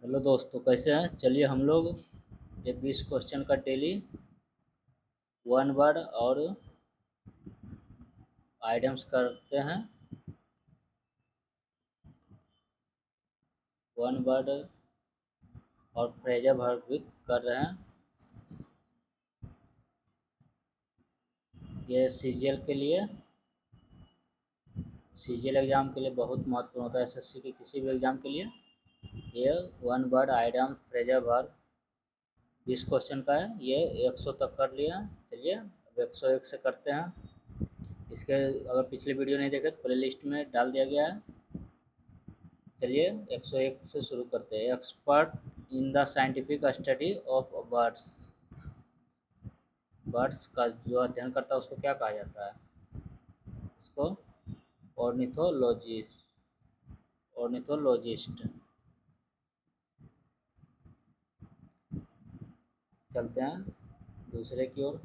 Hello दोस्तों, कैसे हैं। चलिए हम लोग ये 20 क्वेश्चन का डेली वन वर्ड और आइटम्स करते हैं। वन वर्ड और फ्रेजर वर्ब भी कर रहे हैं। ये सीजीएल एग्ज़ाम के लिए बहुत महत्वपूर्ण होता है। एसएससी के किसी भी एग्ज़ाम के लिए ये one word item Fraser verb 20 question का है। ये 100 तक कर लिया। चलिए अब 101 से करते हैं। इसके अगर पिछले वीडियो नहीं देखे तो प्ले लिस्ट में डाल दिया गया है। चलिए 101 से शुरू करते हैं। Expert in the scientific study of birds. Birds का जो अध्ययन करता है उसको क्या कहा जाता है? इसको ऑर्निथोलॉजिस्ट। चलते हैं दूसरे की ओर।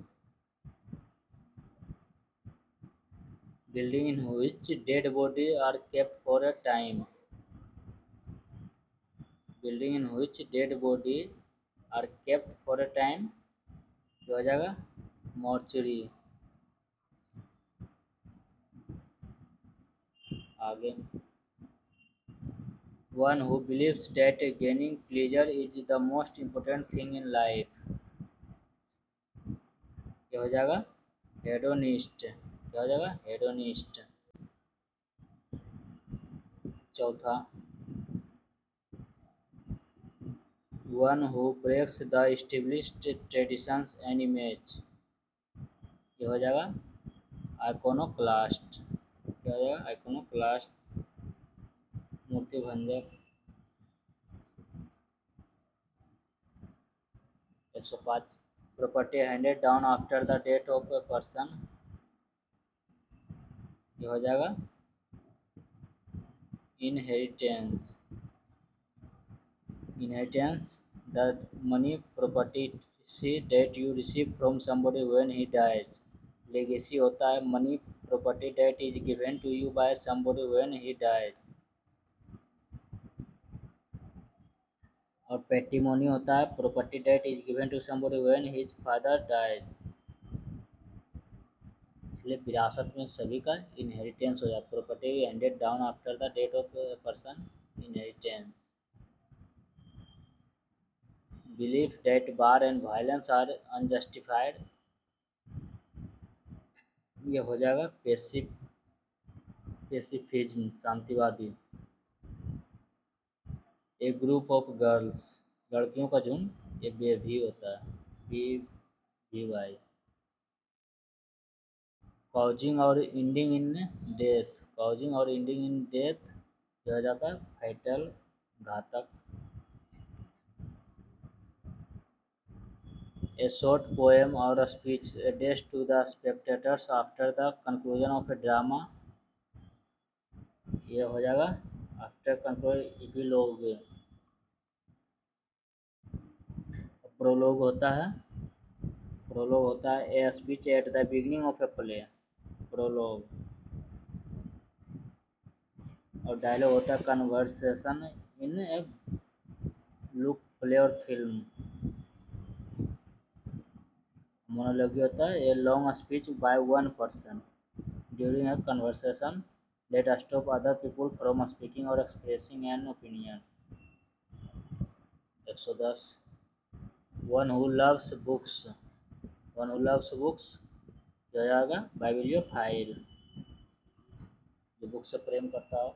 Building in which dead body are kept for a time. Building in which dead body are kept for a time जो हो जाएगा मॉर्चरी। आगे one who believes that gaining pleasure is the most important thing in life। क्या हो जाएगा? Hedonist. क्या हो जाएगा? हेडोनिस्ट। चौथा one who breaks the established traditions and image। क्या हो जाएगा? आइकोनोक्लास्ट। क्या हो जाएगा? आइकोनोक्लास्ट। मूर्ति भंजक। 105 property handed down after the death of a person. ये हो जाएगा inheritance. Inheritance, the money property that you receive from somebody when he dies। Legacy होता है money property that is given to you by somebody when he dies। और patrimony होता है property that is given to somebody when his father dies। इसलिए विरासत में सभी का इनहेरिटेंस हो जाता है। Property handed down after the death of a person, inheritance. Belief that war and violence are unjustified। ये हो जाएगा पेसिफिज्म, शांतिवादी। ए ग्रुप ऑफ गर्ल्स, लड़कियों का झुंड, ये बेभी होता है, बी बी वाई। कॉजिंग और एंडिंग इन डेथ। कॉजिंग और एंडिंग इन डेथ हो जाता है फैटल, घातक। ए शॉर्ट पोएम और speech addressed to the spectators after the conclusion of a drama. ये हो जाएगा आफ्टर कंक्लूजन इपिलोग। प्रोलोग होता है a speech at the beginning of a play, prologue. और डायलॉग होता है conversation in A look play और फिल्म। मोनोलॉगी होता है a long speech by one person during a conversation that stop other people from speaking or expressing an opinion। 110 one who loves books। One who loves books जो जाएगा बाइबिलियोफाइल, जो book से प्रेम करता हो।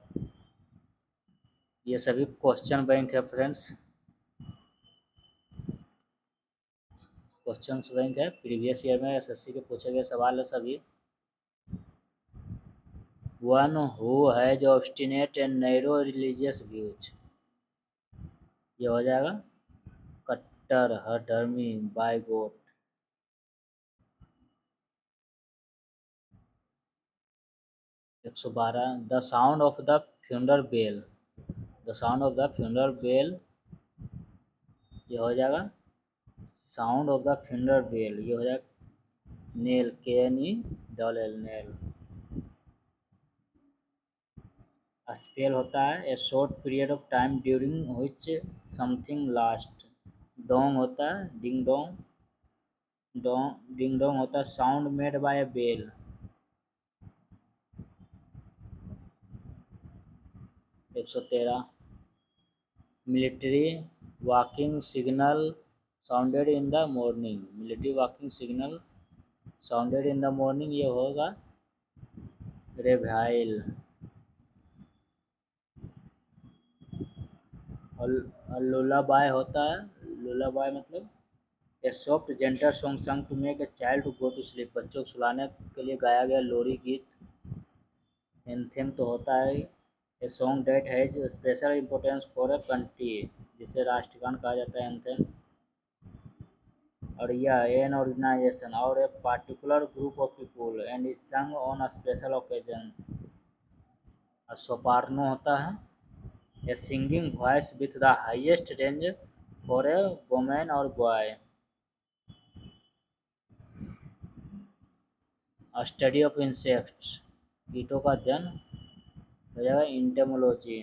ये सभी क्वेश्चन बैंक है फ्रेंड्स। क्वेश्चन बैंक है, प्रीवियस ईयर में एसएससी के पूछे गए सवाल है सभी। One who has obstinate and narrow religious views, ये हो जाएगा कट्टर, हठधर्मी, bigot. 112 the sound of the funeral bell. The sound of the funeral bell, ये हो जाएगा sound of the funeral bell, ये हो जाएगा नेल, KNELL, नेल। स्पेल होता है a short period of time during which something last. Dong होता है डिंग डोंग। डिंग डोंग होता है sound made by a bell. 113 military walking signal sounded in the morning. Military walking signal sounded in the morning ये होगा reveille. और lullaby होता है, lullaby मतलब a soft gentle song sung to make a child to go to sleep. बच्चों को सुलाने के लिए गाया गया लोरी गीत। एंथेम तो होता है a song that has special importance for a country, जिसे राष्ट्रगान कहा जाता है एंथेम। और यह एन ऑर्गेनाइजेशन और a particular group of people and is sung on a special occasion. और सोपार्नो होता है a singing voice with the highest range for a women और बॉय। स्टडी ऑफ इंसेक्ट्स कीटों का अध्ययन हो जाएगा entomology.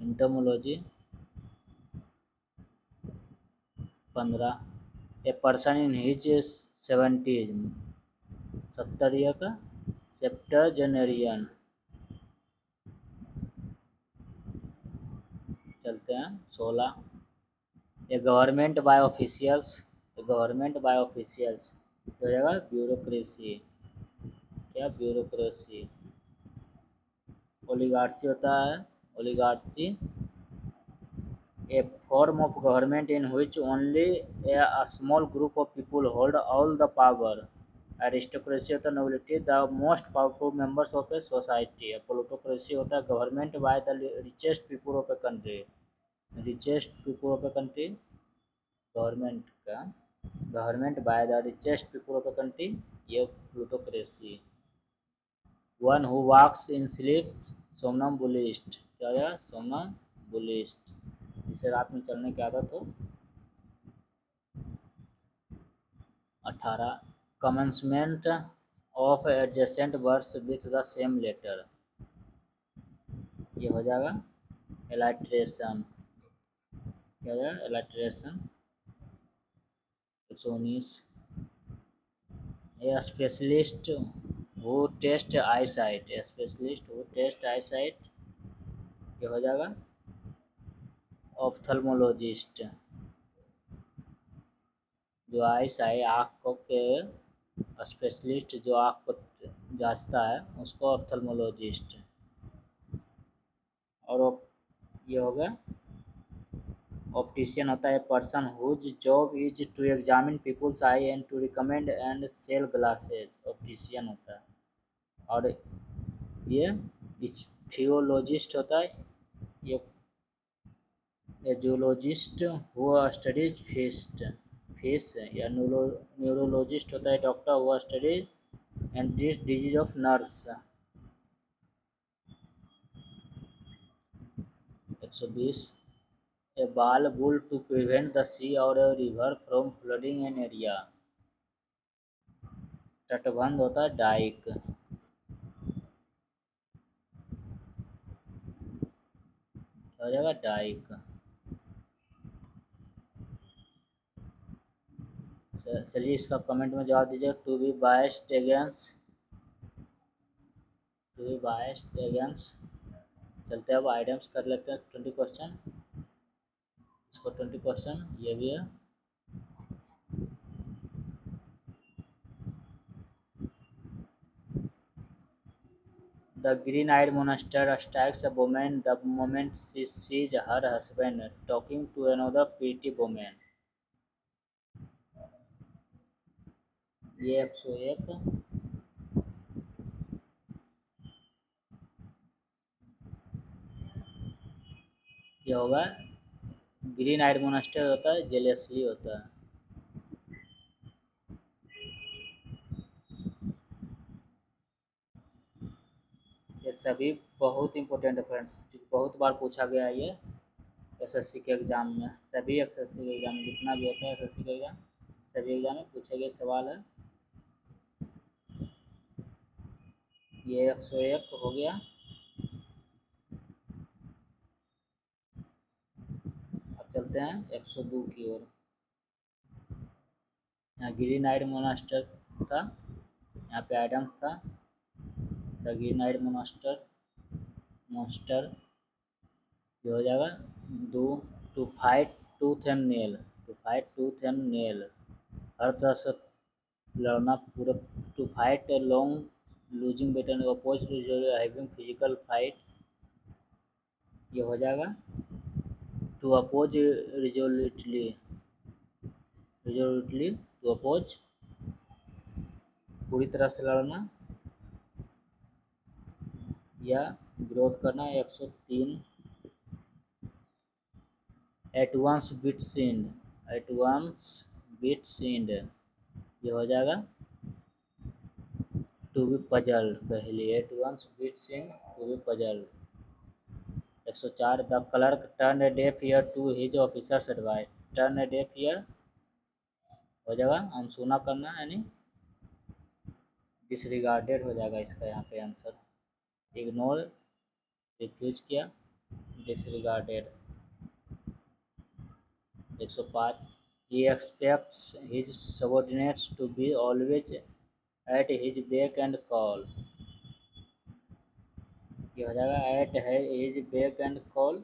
Entomology 15 a person in his 70s 70 year का सेप्टेजेनेरियन। चलते हैं 16 a government by officials. Government by officials हो जाएगा ब्यूरोक्रेसी। क्या ब्यूरोक्रेसी। ओलिगार्ची होता है ओलिगार्ची a form of government in which only a small group of people hold all the power. Aristocracy होता है nobility, the most powerful members of a society. Plutocracy होता है government by the richest people of a country. Richest people of a country government का government by the richest people of a country ये plutocracy. One who walks in sleep somnambulist क्या है somnambulist, जिसे रात में चलने की आदत हो। 18 commencement of adjacent words with the same letter ये हो जाएगा एलाइट्रेशन। क्या हो जाएगा alliteration. 119 a specialist who test eyesight. Specialist who test eyesight ये हो जाएगा ऑप्थल्मोलॉजिस्ट। जो आईसाइट आँख के स्पेशलिस्ट जो आँख को जांचता है उसको ऑप्थल्मोलॉजिस्ट। और ये हो गया ऑप्टिशियन होता है person whose job is to examine people's eye and to recommend and sell glasses. Optician होता है। और ये थियोलॉजिस्ट होता है ये जूलॉजिस्ट हुआ स्टडीज फिश या न्यूरोलॉजिस्ट होता है डॉक्टर हुआ studies and disease of nerves. 120 ए बाल बुल टू प्रिवेंट द सी और a river from flooding an area. तटबंध होता है डाइक। क्या हो जाएगा डाइक। चलिए इसका कमेंट में जवाब दीजिए। टू बी बायस्ड अगेंस्ट चलते हैं अब आइटम्स कर लेते हैं 20 क्वेश्चन। इसको 20 क्वेश्चन ये भी है। The green-eyed monster strikes a woman the moment she sees her husband talking to another pretty woman। ये 101 ये होगा ग्रीन आइड मोनास्टर होता है जेलेसली होता है। ये सभी बहुत इंपॉर्टेंट है फ्रेंड्स, बहुत बार पूछा गया है ये एसएससी के एग्ज़ाम में। सभी एसएससी के एग्ज़ाम में जितना भी होता है एसएससी का एग्ज़ाम सभी एग्ज़ाम में पूछे गए सवाल है। ये 101 हो गया। अब चलते हैं 102 की ओर। यहाँ ग्रीन आइड मोनास्टर था, यहाँ पे एडम्स था। द ग्रीन आइड मोनास्टर ये हो जाएगा do to fight tooth and nail. To fight tooth and nail, हर तरह से लड़ना पूरे। To fight a long losing battle oppose having physical fight, ये हो जाएगा to oppose resolutely. To oppose पूरी तरह से लड़ना या विरोध करना। 103 एट वंस बीट सीन्ड। एट वंस बीट सीन्ड ये हो जाएगा टू बी पजल्ड। पहली एट वंस बीट end to be puzzled. 104 the clerk turn a deaf ear to his officer's advice. Turn a deaf ear हो जाएगा अनसुना करना, यानी डिसरिगार्डेड हो जाएगा इसका यहाँ पे आंसर। इग्नोर रिफ्यूज किया, disregarded. 105 he expects his subordinates to be always at his beck and call। ये हो जाएगा at his beck and call,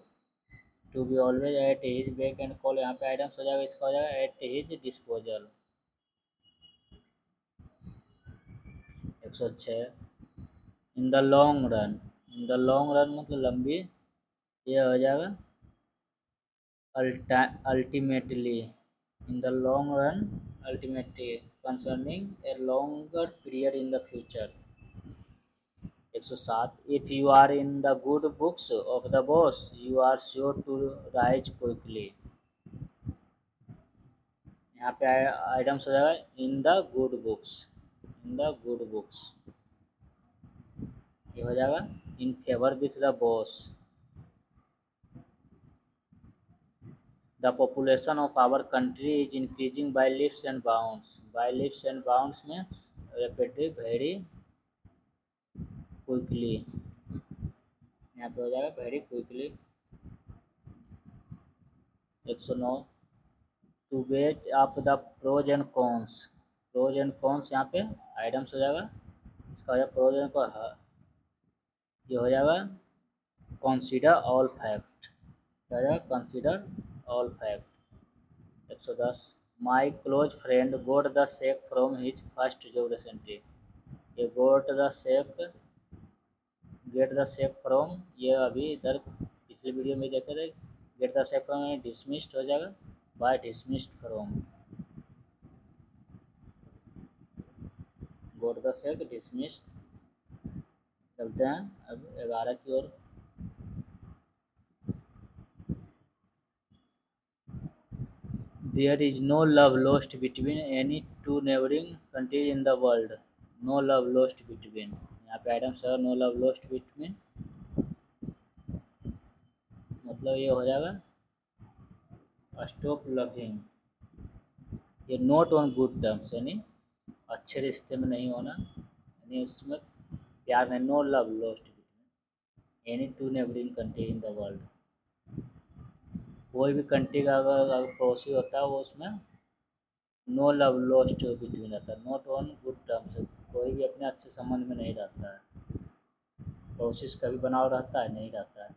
to be always at his beck and call। यहाँ पे आइटम्स हो जाएगा, इसका हो जाएगा at his disposal। 106 in the long run. In the long run मतलब लंबी, ये हो जाएगा ultimately। in the long run, ultimately concerning a longer period in the future। 107 if you are in the good books of the boss you are sure to rise quickly। यहाँ पे items हो जाएगा in the good books. In the good books ये हो जाएगा in favour with the boss. The population of our country is increasing by leaps and bounds। By leaps and bounds means rapidly, very quickly। यहाँ पे हो जाएगा very quickly। 109 to weigh up the pros and cons। pros and cons यहाँ पे items हो जाएगा, इसका हो जाएगा pros and cons। ये हो जाएगा consider all fact। क्या हो जाएगा consider all fact। 110 my close friend got the sack from his first job recently। ये got the sack, get the sack from, ये अभी इधर पिछले वीडियो में देखे थे। get the sack from dismissed हो जाएगा by dismissed from। got the sack dismissed। चलते हैं अब 11 की ओर। There is no love lost between any two neighboring countries in the world। No love lost between, यहाँ पे item sir no love lost between मतलब ये हो जाएगा स्टॉप लविंग। ये नॉट ऑन गुड टर्म्स यानी अच्छे रिश्ते में नहीं होना, यानी उसमें प्यार नहीं। No love lost between any two neighbouring country in the world. कोई भी कंट्री का अगर पड़ोसी होता है वो उसमें नो लव लॉस्ट बिटवीन रहता है। नॉट ऑन गुड टर्म्स, कोई भी अपने अच्छे संबंध में नहीं रहता है। पड़ोसी से कभी बनाव रहता है, नहीं रहता है।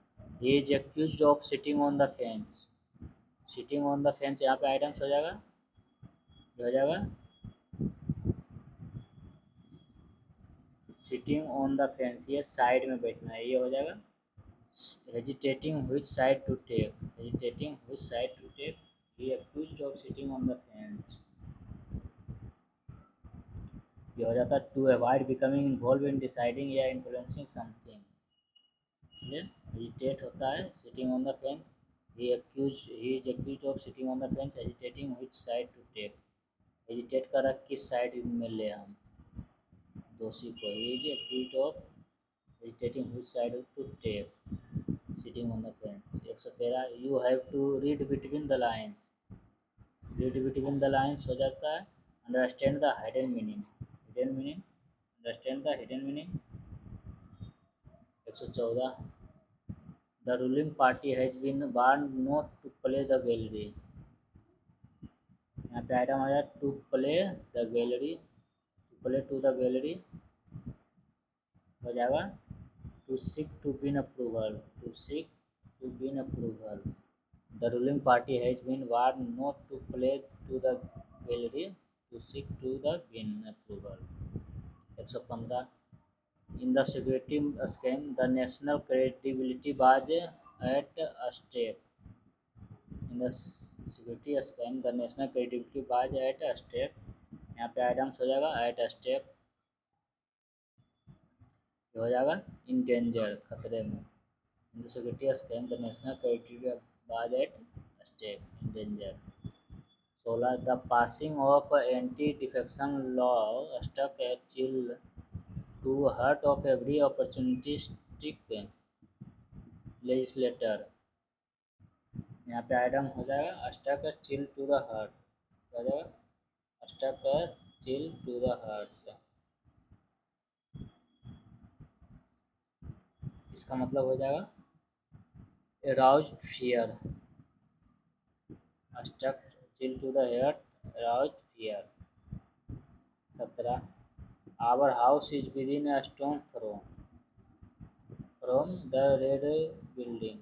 He is accused of sitting on the fence. Sitting on the fence यहाँ पे आइटम्स हो जाएगा, ये हो जाएगा सिटिंग ऑन द फेंस, ये साइड में बैठना है, ये हो जाएगा hesitating which side to take. Hesitating which side to take, he accused of sitting on the fence. ये हो जाता है to avoid becoming involve in deciding या इन्फ्लुएंसिंग समथिंग। इसलिए हेजिटेट होता है sitting on the fence. He is accused of sitting on the fence hesitating which side to take. Hesitate कर रहा किस साइड में ले हम दोषी को। He is accused of hesitating which side to take sitting on the fence. 113 you have to read between the lines. Read between the lines हो जाता है understand the hidden meaning. Hidden meaning, understand the hidden meaning. 114 the ruling party has been warned not to play the gallery. यहाँ पे item आ जाए to play the gallery, to play to the gallery हो जाएगा to seek to win approval, to seek to win approval. The ruling party has been warned not to play to the gallery to seek to the win approval. 115 in the security scheme the national credibility was at stake। in the security scheme the national credibility was at stake। यहाँ पे items हो जाएगा at stake, हो जाएगा इन danger, खतरे में। In the security scam the national credibility was at stake, in danger. 16 the passing of anti defection law stuck a chill to heart of every opportunistic legislator. यहाँ पे item हो जाएगा stuck a chill to the heart, हो जाएगा stuck a chill to the heart. इसका मतलब हो जाएगा aroused fear, struck chill to the heart, aroused fear। 17 our house is within a stone throw from the red building।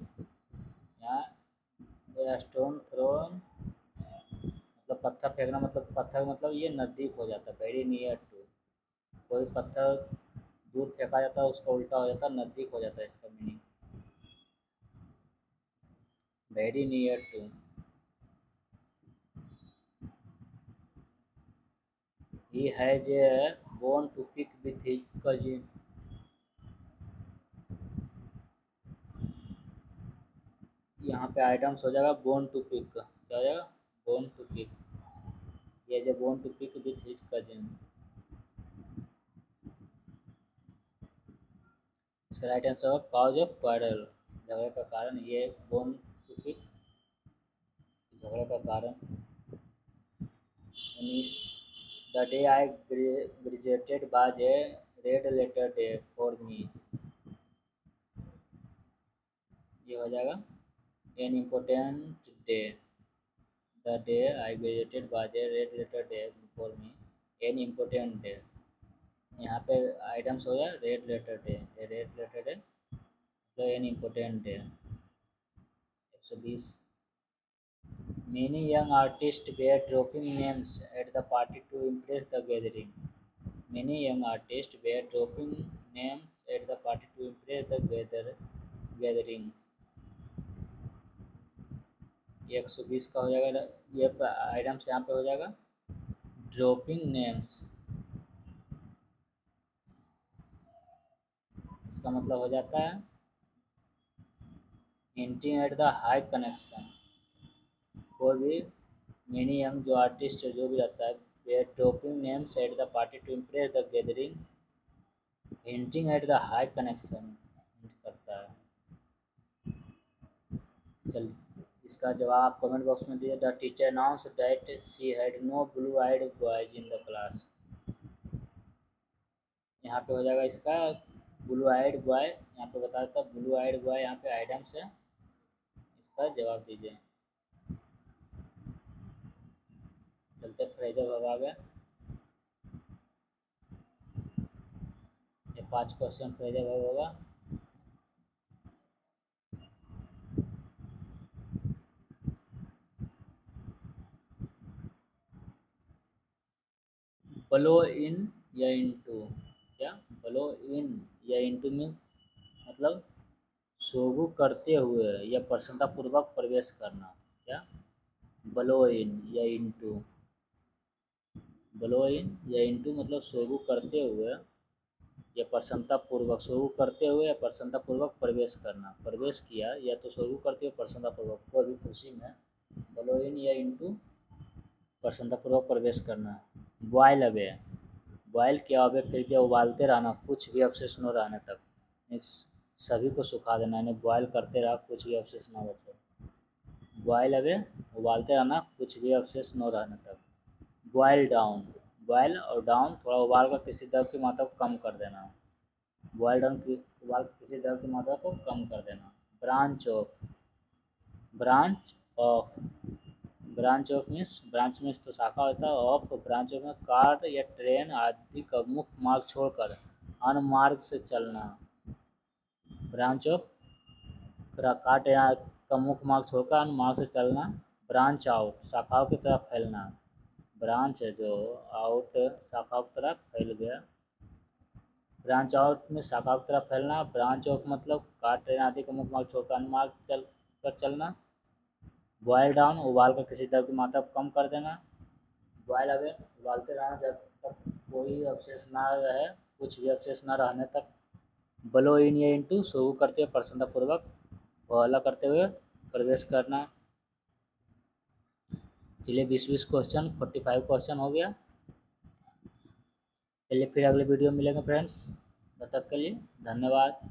यहाँ stone throw मतलब पत्थर फेंकना, मतलब पत्थर मतलब ये नज़दीक हो जाता है, वेरी नियर टू। कोई पत्थर दूर फेंका जाता है उसका उल्टा हो जाता है, नज़दीक हो जाता है, इसका meaning very near to. He has a bone to pick with his cousin। यहाँ पे आइटम्स हो जाएगा बोन टू पिक, क्या हो जाएगा बोन टू पिक, ये जो bone to pick with his cousin. इसका राइट आंसर होगा कॉज ऑफ क्वारल, झगड़े का कारण। ये बोन टू पिक झगड़े का कारण। 19 the day I graduated was a red letter day for me. ये हो जाएगा an important day, the day I graduated was a red letter day for me, an important day. यहाँ पे items हो जाए red letter day, red letter day तो an important day. 120 many young artists were dropping names at the party to impress the gathering। many young artists were dropping names at the party to impress the gatherings। ये 120 का हो जाएगा, ये items यहाँ पे हो जाएगा ड्रॉपिंग नेम्स, इसका मतलब हो जाता है hinting at the high connection. कोई भी मेनी यंग जो आर्टिस्ट जो भी रहता है वे dropping names at the party to impress the gathering, hinting at the high connection hint करता है। चल इसका जवाब कमेंट बॉक्स में दिए। The teacher announce that she had no blue eyed boys in the class. यहाँ पे हो जाएगा इसका ब्लू आइड बॉय, यहाँ पे बता देता ब्लू आइड बॉय यहाँ पे आइटम्स है, इसका जवाब दीजिए। चलते फ्रेजर वर्ब आ गया, ये 5 क्वेश्चन फ्रेजर वर्ब होगा। ब्लो इन या इनटू, क्या ब्लो इन या इनटू में मतलब शोभू करते हुए या प्रसन्नतापूर्वक प्रवेश करना। क्या ब्लो इन या इनटू, ब्लो इन या इनटू मतलब शोभू करते हुए या प्रसन्नतापूर्वक, शोभू करते हुए या प्रसन्नतापूर्वक प्रवेश करना, प्रवेश किया या तो शोभू करते हुए प्रसन्नतापूर्वक, कोई भी खुशी में ब्लो इन या इनटू प्रसन्नतापूर्वक प्रवेश करना। बॉयल अवे, बॉयल किया अवे फेंक दिया, उबालते रहना कुछ भी अवशेष न रहने तक, सभी को सुखा देना, यानी बॉयल करते रहा कुछ भी अवशेष न बचे। बॉयल अवे उबालते रहना कुछ भी अवशेष न रहने तक। बॉयल डाउन, बॉयल और डाउन थोड़ा उबाल कर किसी द्रव की मात्रा को कम कर देना। बॉयल डाउन उबाल कर किसी द्रव की मात्रा को कम कर देना। Branch of, branch of, branch of means तो शाखा होता है। ऑफ ब्रांच ऑफ में कार या ट्रेन आदि का मुख्य मार्ग छोड़कर अन्य मार्ग से चलना। ब्रांच ऑफ कार ट्रेन का मुख्य मार्ग छोड़कर अन्य मार्ग से चलना। ब्रांच आउट शाखाओं की तरफ फैलना। ब्रांच है जो आउट शाखाओं की तरफ फैल गया। ब्रांच आउट में शाखाओं की तरफ फैलना। ब्रांच ऑफ मतलब कार ट्रेन आदि का मुख्य मार्ग छोड़कर अन्य मार्ग पर चलना। बॉयल डाउन उबाल कर किसी द्रव की मात्रा को कम कर देना। बॉयल अवे उबालते रहना जब तक कोई अवशेष ना रहे, कुछ भी अवशेष न रहने तक। ब्लो इन या इनटू शुरू करते हुए प्रसन्नतापूर्वक वहला करते हुए प्रवेश करना। चलिए 20 क्वेश्चन 45 क्वेश्चन हो गया। चलिए फिर अगले वीडियो में मिलेंगे फ्रेंड्स, तब तक के लिए धन्यवाद।